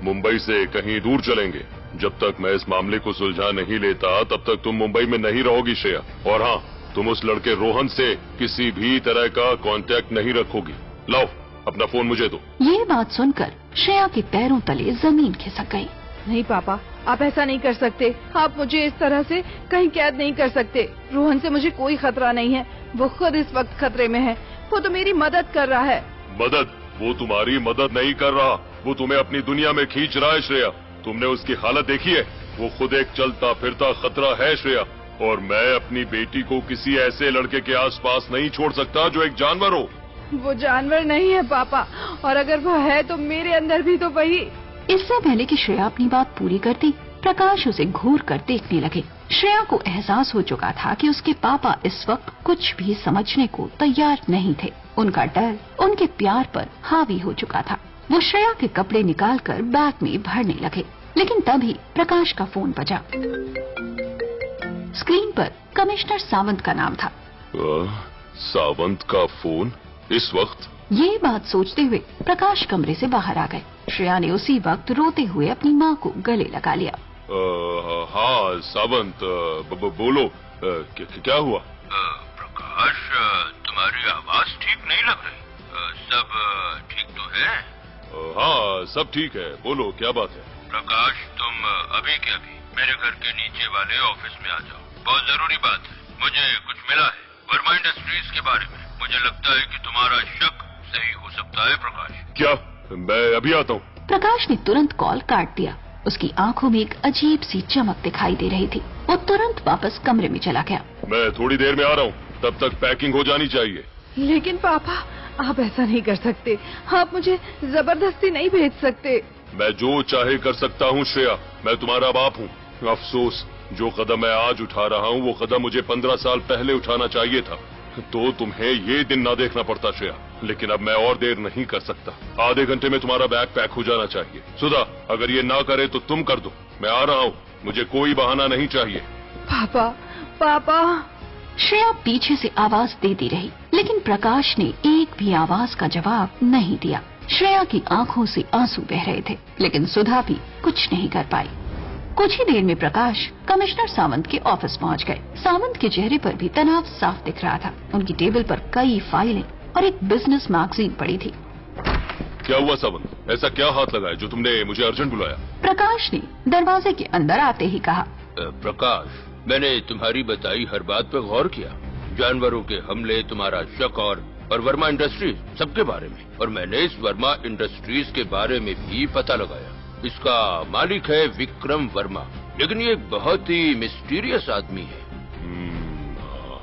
मुंबई से कहीं दूर चलेंगे। जब तक मैं इस मामले को सुलझा नहीं लेता तब तक तुम मुंबई में नहीं रहोगी श्रेया। और हाँ, तुम उस लड़के रोहन से किसी भी तरह का कांटेक्ट नहीं रखोगी। लाओ अपना फोन मुझे दो। ये बात सुनकर श्रेया के पैरों तले जमीन खिसक गई। नहीं पापा, आप ऐसा नहीं कर सकते। आप मुझे इस तरह से कहीं कैद नहीं कर सकते। रोहन से मुझे कोई खतरा नहीं है, वो खुद इस वक्त खतरे में है। वो तो मेरी मदद कर रहा है। मदद? वो तुम्हारी मदद नहीं कर रहा, वो तुम्हें अपनी दुनिया में खींच रहा है श्रेया। तुमने उसकी हालत देखी है? वो खुद एक चलता फिरता खतरा है श्रेया। और मैं अपनी बेटी को किसी ऐसे लड़के के आसपास नहीं छोड़ सकता जो एक जानवर हो। वो जानवर नहीं है पापा, और अगर वो है तो मेरे अंदर भी तो वही। इससे पहले कि श्रेया अपनी बात पूरी करती, प्रकाश उसे घूर कर देखने लगे। श्रेया को एहसास हो चुका था कि उसके पापा इस वक्त कुछ भी समझने को तैयार नहीं थे। उनका डर उनके प्यार पर हावी हो चुका था। वो श्रेया के कपड़े निकालकर बैग में भरने लगे, लेकिन तभी प्रकाश का फोन बजा। स्क्रीन पर कमिश्नर सावंत का नाम था। सावंत का फोन इस वक्त? ये बात सोचते हुए प्रकाश कमरे से बाहर आ गए। श्रेया ने उसी वक्त रोते हुए अपनी माँ को गले लगा लिया। हाँ सावंत, बोलो, क्या हुआ? प्रकाश, तुम्हारी आवाज ठीक नहीं लग रही। सब ठीक तो है? हाँ सब ठीक है, बोलो क्या बात है? प्रकाश, तुम अभी के अभी मेरे घर के नीचे वाले ऑफिस में आ जाओ, बहुत जरूरी बात है। मुझे कुछ मिला है वर्मा इंडस्ट्रीज के बारे में। मुझे लगता है कि तुम्हारा शक सही हो सकता है प्रकाश। क्या? मैं अभी आता हूँ। प्रकाश ने तुरंत कॉल काट दिया। उसकी आंखों में एक अजीब सी चमक दिखाई दे रही थी। वो तुरंत वापस कमरे में चला गया। मैं थोड़ी देर में आ रहा हूँ, तब तक पैकिंग हो जानी चाहिए। लेकिन पापा, आप ऐसा नहीं कर सकते। आप मुझे जबरदस्ती नहीं भेज सकते। मैं जो चाहे कर सकता हूँ श्रेया, मैं तुम्हारा बाप हूँ। अफसोस, जो कदम मैं आज उठा रहा हूँ वो कदम मुझे 15 साल पहले उठाना चाहिए था, तो तुम्हें ये दिन ना देखना पड़ता श्रेया। लेकिन अब मैं और देर नहीं कर सकता। आधे घंटे में तुम्हारा बैग पैक हो जाना चाहिए। सुधा, अगर ये ना करे तो तुम कर दो। मैं आ रहा हूँ, मुझे कोई बहाना नहीं चाहिए। पापा, पापा। श्रेया पीछे से आवाज देती रही, लेकिन प्रकाश ने एक भी आवाज का जवाब नहीं दिया। श्रेया की आंखों से आंसू बह रहे थे, लेकिन सुधा भी कुछ नहीं कर पाई। कुछ ही देर में प्रकाश कमिश्नर सावंत के ऑफिस पहुंच गए। सावंत के चेहरे पर भी तनाव साफ दिख रहा था। उनकी टेबल पर कई फाइलें और एक बिजनेस मैगजीन पड़ी थी। क्या हुआ सावंत? ऐसा क्या हाथ लगाया जो तुमने मुझे अर्जेंट बुलाया? प्रकाश ने दरवाजे के अंदर आते ही कहा, प्रकाश, मैंने तुम्हारी बताई हर बात पर गौर किया। जानवरों के हमले, तुम्हारा शक और वर्मा इंडस्ट्रीज सबके बारे में, और मैंने इस वर्मा इंडस्ट्रीज के बारे में भी पता लगाया। इसका मालिक है विक्रम वर्मा, लेकिन ये एक बहुत ही मिस्टीरियस आदमी है।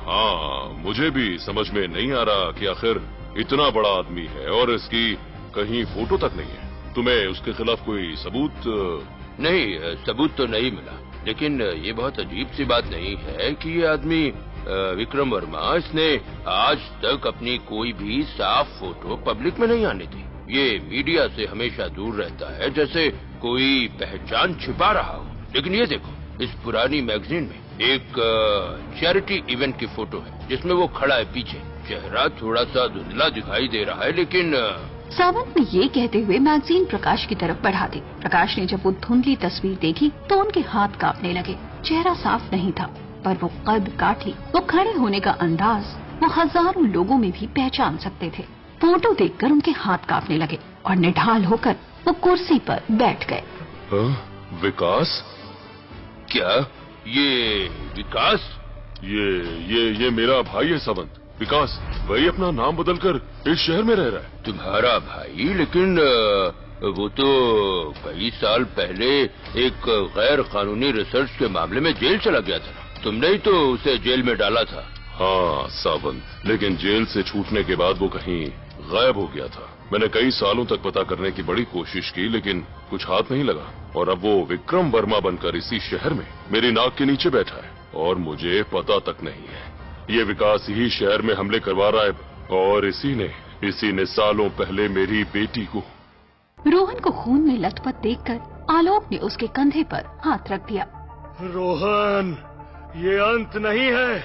हाँ, मुझे भी समझ में नहीं आ रहा कि आखिर इतना बड़ा आदमी है और इसकी कहीं फोटो तक नहीं है। तुम्हें उसके खिलाफ कोई सबूत? नहीं, सबूत तो नहीं मिला, लेकिन ये बहुत अजीब सी बात नहीं है कि ये आदमी विक्रम वर्मा, इसने आज तक अपनी कोई भी साफ फोटो पब्लिक में नहीं आने दी। ये मीडिया से हमेशा दूर रहता है, जैसे कोई पहचान छिपा रहा हो। लेकिन ये देखो, इस पुरानी मैगजीन में एक चैरिटी इवेंट की फोटो है जिसमें वो खड़ा है पीछे। चेहरा थोड़ा सा धुंधला दिखाई दे रहा है, लेकिन सावंत ने ये कहते हुए मैगजीन प्रकाश की तरफ बढ़ा दी। प्रकाश ने जब वो धुंधली तस्वीर देखी तो उनके हाथ कांपने लगे। चेहरा साफ नहीं था, पर वो कद काठी, वो खड़े होने का अंदाज, वो हजारों लोगों में भी पहचान सकते थे। फोटो देखकर उनके हाथ कांपने लगे और निढाल होकर वो कुर्सी पर बैठ गए। विकास? क्या ये विकास? ये मेरा भाई है सावंत। विकास, वही अपना नाम बदलकर इस शहर में रह रहा है। तुम्हारा भाई? लेकिन वो तो कई साल पहले एक गैर कानूनी रिसर्च के मामले में जेल चला गया था। तुमने ही तो उसे जेल में डाला था। हाँ सावंत, लेकिन जेल से छूटने के बाद वो कहीं गायब हो गया था। मैंने कई सालों तक पता करने की बड़ी कोशिश की, लेकिन कुछ हाथ नहीं लगा। और अब वो विक्रम वर्मा बनकर इसी शहर में मेरी नाक के नीचे बैठा है और मुझे पता तक नहीं है। ये विकास ही शहर में हमले करवा रहा है और इसी ने सालों पहले मेरी बेटी को। रोहन को खून में लथपथ देखकर आलोक ने उसके कंधे पर हाथ रख दिया। रोहन, ये अंत नहीं है,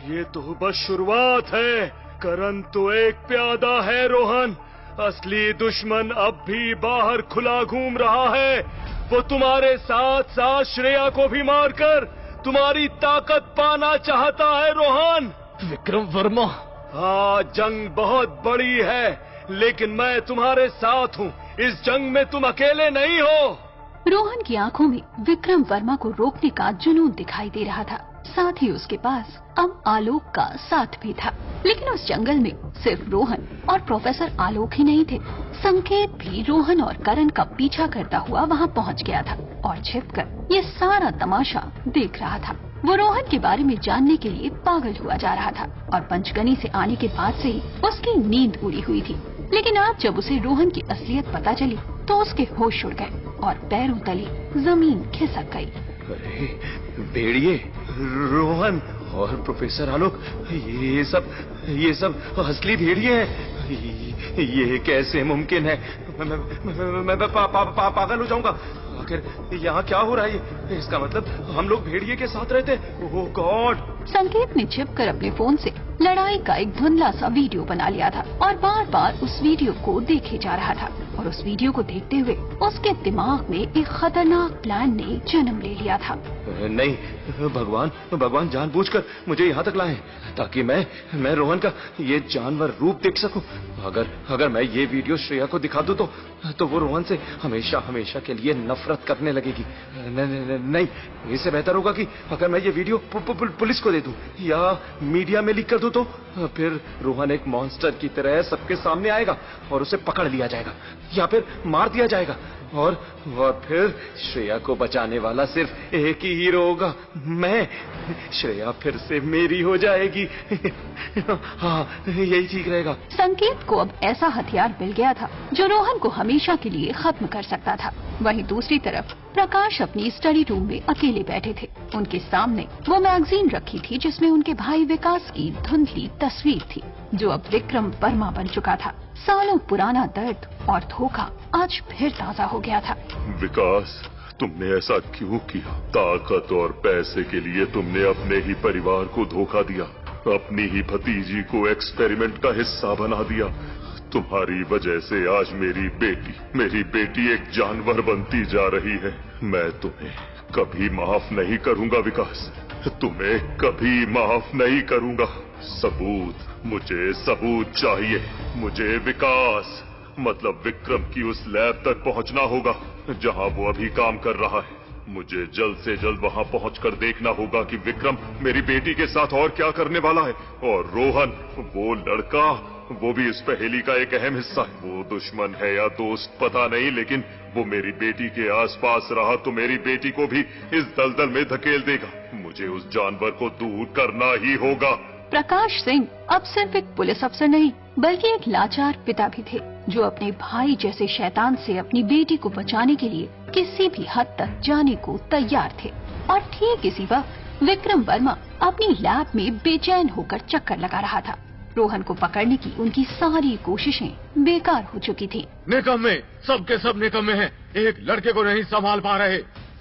ये तो बस शुरुआत है। करण तो एक प्यादा है रोहन, असली दुश्मन अब भी बाहर खुला घूम रहा है। वो तुम्हारे साथ साथ श्रेया को भी मारकर तुम्हारी ताकत पाना चाहता है रोहन। विक्रम वर्मा, हाँ, जंग बहुत बड़ी है, लेकिन मैं तुम्हारे साथ हूँ। इस जंग में तुम अकेले नहीं हो। रोहन की आंखों में विक्रम वर्मा को रोकने का जुनून दिखाई दे रहा था। साथ ही उसके पास अब आलोक का साथ भी था। लेकिन उस जंगल में सिर्फ रोहन और प्रोफेसर आलोक ही नहीं थे। संकेत भी रोहन और करण का पीछा करता हुआ वहाँ पहुँच गया था और छिपकर ये सारा तमाशा देख रहा था। वो रोहन के बारे में जानने के लिए पागल हुआ जा रहा था और पंचगनी से आने के बाद से ही उसकी नींद उड़ी हुई थी। लेकिन आज जब उसे रोहन की असलियत पता चली तो उसके होश उड़ गए और पैरों तले जमीन खिसक गई। अरे भेड़िए, रोहन और प्रोफेसर आलोक, ये सब असली भेड़िए हैं। ये कैसे मुमकिन है? मैं पागल हो जाऊंगा। आखिर यहाँ क्या हो रहा है? इसका मतलब हम लोग भेड़िए के साथ रहते। ओह गॉड! संकेत ने छिपकर अपने फोन से लड़ाई का एक धुंधला सा वीडियो बना लिया था और बार बार उस वीडियो को देखे जा रहा था। और उस वीडियो को देखते हुए उसके दिमाग में एक खतरनाक प्लान ने जन्म ले लिया था। नहीं, भगवान जानबूझकर मुझे यहाँ तक लाए ताकि मैं रोहन का ये जानवर रूप देख सकूं। अगर मैं ये वीडियो श्रेया को दिखा दूं तो वो रोहन से हमेशा के लिए नफरत करने लगेगी। नहीं, इससे बेहतर होगा कि अगर मैं ये वीडियो पुलिस को दे दूं या मीडिया में लीक कर दूं तो फिर रोहन एक मॉन्स्टर की तरह सबके सामने आएगा और उसे पकड़ लिया जाएगा या फिर मार दिया जाएगा और फिर श्रेया को बचाने वाला सिर्फ एक ही हीरो होगा, मैं। श्रेया फिर से मेरी हो जाएगी। हाँ, यही ठीक रहेगा। संकेत को अब ऐसा हथियार मिल गया था जो रोहन को हमेशा के लिए खत्म कर सकता था। वहीं दूसरी तरफ प्रकाश अपनी स्टडी रूम में अकेले बैठे थे। उनके सामने वो मैगजीन रखी थी जिसमें उनके भाई विकास की धुंधली तस्वीर थी, जो अब विक्रम वर्मा बन चुका था। सालों पुराना दर्द और धोखा आज फिर ताजा हो गया था। विकास, तुमने ऐसा क्यों किया? ताकत और पैसे के लिए तुमने अपने ही परिवार को धोखा दिया, अपनी ही भतीजी को एक्सपेरिमेंट का हिस्सा बना दिया। तुम्हारी वजह से आज मेरी बेटी एक जानवर बनती जा रही है। मैं तुम्हें कभी माफ नहीं करूंगा विकास, तुम्हें कभी माफ नहीं करूंगा। सबूत, मुझे सबूत चाहिए। मुझे विकास मतलब विक्रम की उस लैब तक पहुंचना होगा जहां वो अभी काम कर रहा है। मुझे जल्द से जल्द वहां पहुंचकर देखना होगा कि विक्रम मेरी बेटी के साथ और क्या करने वाला है। और रोहन, वो लड़का, वो भी इस पहेली का एक अहम हिस्सा है। वो दुश्मन है या दोस्त पता नहीं, लेकिन वो मेरी बेटी के आसपास रहा तो मेरी बेटी को भी इस दलदल में धकेल देगा। मुझे उस जानवर को दूर करना ही होगा। प्रकाश सिंह अब सिर्फ एक पुलिस अफसर नहीं बल्कि एक लाचार पिता भी थे, जो अपने भाई जैसे शैतान से अपनी बेटी को बचाने के लिए किसी भी हद तक जाने को तैयार थे। और ठीक इसी वक्त विक्रम वर्मा अपनी लैब में बेचैन होकर चक्कर लगा रहा था। रोहन को पकड़ने की उनकी सारी कोशिशें बेकार हो चुकी थी। निकम्मे, सबके सब निकम्मे हैं। एक लड़के को नहीं संभाल पा रहे।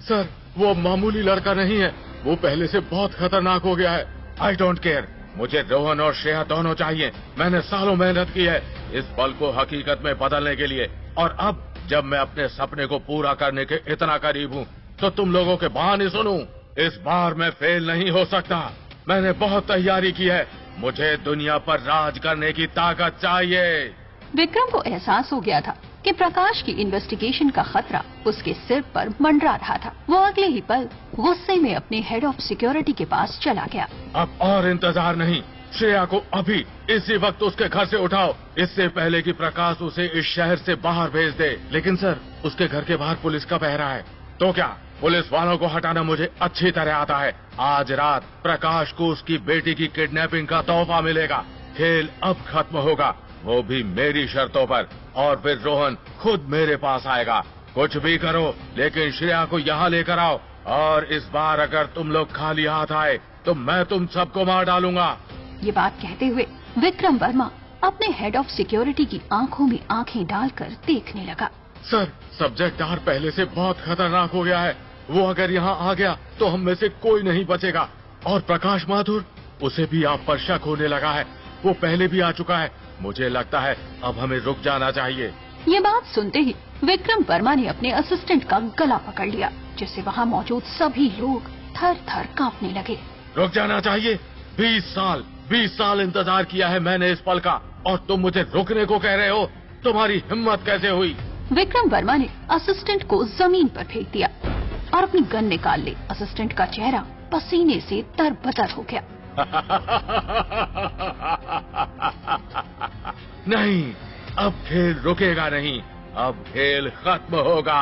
सर, वो मामूली लड़का नहीं है, वो पहले से बहुत खतरनाक हो गया है। आई डोंट केयर, मुझे रोहन और श्रेया दोनों चाहिए। मैंने सालों मेहनत की है इस पल को हकीकत में बदलने के लिए, और अब जब मैं अपने सपने को पूरा करने के इतना करीब हूँ तो तुम लोगों के बहाने सुनूं। इस बार मैं फेल नहीं हो सकता। मैंने बहुत तैयारी की है। मुझे दुनिया पर राज करने की ताकत चाहिए। विक्रम को एहसास हो गया था कि प्रकाश की इन्वेस्टिगेशन का खतरा उसके सिर पर मंडरा रहा था। वो अगले ही पल गुस्से में अपने हेड ऑफ सिक्योरिटी के पास चला गया। अब और इंतजार नहीं, श्रेया को अभी इसी वक्त उसके घर से उठाओ, इससे पहले कि प्रकाश उसे इस शहर से बाहर भेज दे। लेकिन सर, उसके घर के बाहर पुलिस का पहरा है। तो क्या, पुलिस वालों को हटाना मुझे अच्छी तरह आता है। आज रात प्रकाश को उसकी बेटी की किडनैपिंग का तोहफा मिलेगा। खेल अब खत्म होगा, वो भी मेरी शर्तों पर। और फिर रोहन खुद मेरे पास आएगा। कुछ भी करो, लेकिन श्रेया को यहाँ लेकर आओ। और इस बार अगर तुम लोग खाली हाथ आए तो मैं तुम सबको मार डालूंगा। ये बात कहते हुए विक्रम वर्मा अपने हेड ऑफ सिक्योरिटी की आंखों में आंखें डालकर देखने लगा। सर, सब्जेक्ट आर पहले से बहुत खतरनाक हो गया है। वो अगर यहाँ आ गया तो हम में से कोई नहीं बचेगा। और प्रकाश माथुर, उसे भी आप पर शक होने लगा है। वो पहले भी आ चुका है। मुझे लगता है अब हमें रुक जाना चाहिए। ये बात सुनते ही विक्रम वर्मा ने अपने असिस्टेंट का गला पकड़ लिया, जिससे वहाँ मौजूद सभी लोग थर थर कांपने लगे। रुक जाना चाहिए। 20 साल इंतजार किया है मैंने इस पल का, और तुम मुझे रुकने को कह रहे हो? तुम्हारी हिम्मत कैसे हुई? विक्रम वर्मा ने असिस्टेंट को जमीन पर फेंक दिया और अपनी गन निकाल ली। असिस्टेंट का चेहरा पसीने से तरबतर हो गया। नहीं, अब खेल रुकेगा नहीं, अब खेल खत्म होगा।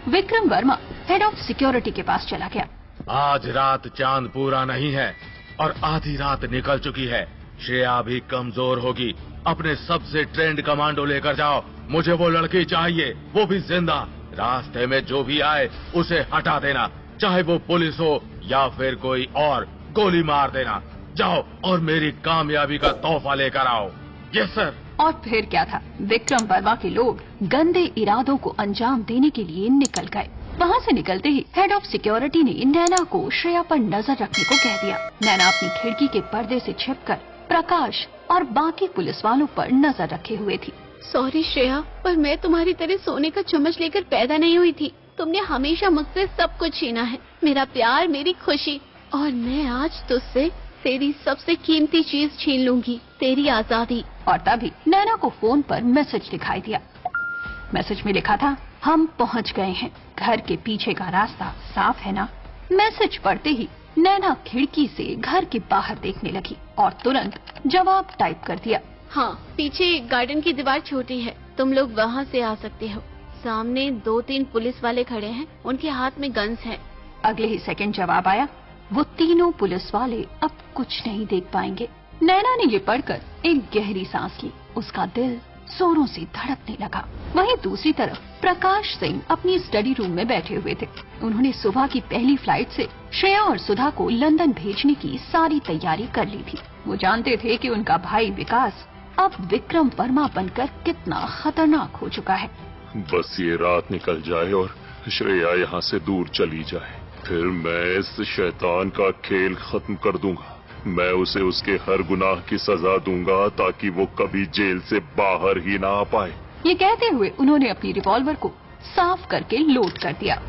Vikram Verma head of security के पास चला गया। आज रात चांद पूरा नहीं है और आधी रात निकल चुकी है। श्रेया भी कमजोर होगी। अपने सबसे ट्रेंड कमांडो लेकर जाओ। मुझे वो लड़की चाहिए, वो भी जिंदा। रास्ते में जो भी आए उसे हटा देना, चाहे वो पुलिस हो या फिर कोई और। गोली मार देना। जाओ और मेरी कामयाबी का तोहफा लेकर आओ। Yes sir. और फिर क्या था, विक्रम वर्मा के लोग गंदे इरादों को अंजाम देने के लिए निकल गए। वहाँ से निकलते ही हेड ऑफ सिक्योरिटी ने नैना को श्रेया पर नजर रखने को कह दिया। नैना अपनी खिड़की के पर्दे से छिपकर प्रकाश और बाकी पुलिस वालों पर नजर रखे हुए थी। सॉरी श्रेया, पर मैं तुम्हारी तरह सोने का चम्मच लेकर पैदा नहीं हुई थी। तुमने हमेशा मुझसे सब कुछ छीना है, मेरा प्यार, मेरी खुशी, और मैं आज तुझसे तेरी सबसे कीमती चीज छीन लूंगी, तेरी आजादी। और तभी नैना को फोन पर मैसेज दिखाई दिया। मैसेज में लिखा था, हम पहुंच गए हैं, घर के पीछे का रास्ता साफ है ना। मैसेज पढ़ते ही नैना खिड़की से घर के बाहर देखने लगी और तुरंत जवाब टाइप कर दिया। हाँ, पीछे गार्डन की दीवार छोटी है, तुम लोग वहाँ से आ सकते हो। सामने 2-3 पुलिस वाले खड़े हैं, उनके हाथ में गन्स हैं। अगले ही सेकंड जवाब आया, वो तीनों पुलिस वाले अब कुछ नहीं देख पाएंगे। नैना ने ये पढ़कर एक गहरी सांस ली। उसका दिल जोरों से धड़कने लगा। वहीं दूसरी तरफ प्रकाश सिंह अपनी स्टडी रूम में बैठे हुए थे। उन्होंने सुबह की पहली फ्लाइट से श्रेया और सुधा को लंदन भेजने की सारी तैयारी कर ली थी। वो जानते थे कि उनका भाई विकास अब विक्रम वर्मा बनकर कितना खतरनाक हो चुका है। बस ये रात निकल जाए और श्रेया यहाँ से दूर चली जाए, फिर मैं इस शैतान का खेल खत्म कर दूंगा। मैं उसे उसके हर गुनाह की सजा दूंगा ताकि वो कभी जेल से बाहर ही ना आ पाए। ये कहते हुए उन्होंने अपनी रिवॉल्वर को साफ करके लोड कर दिया।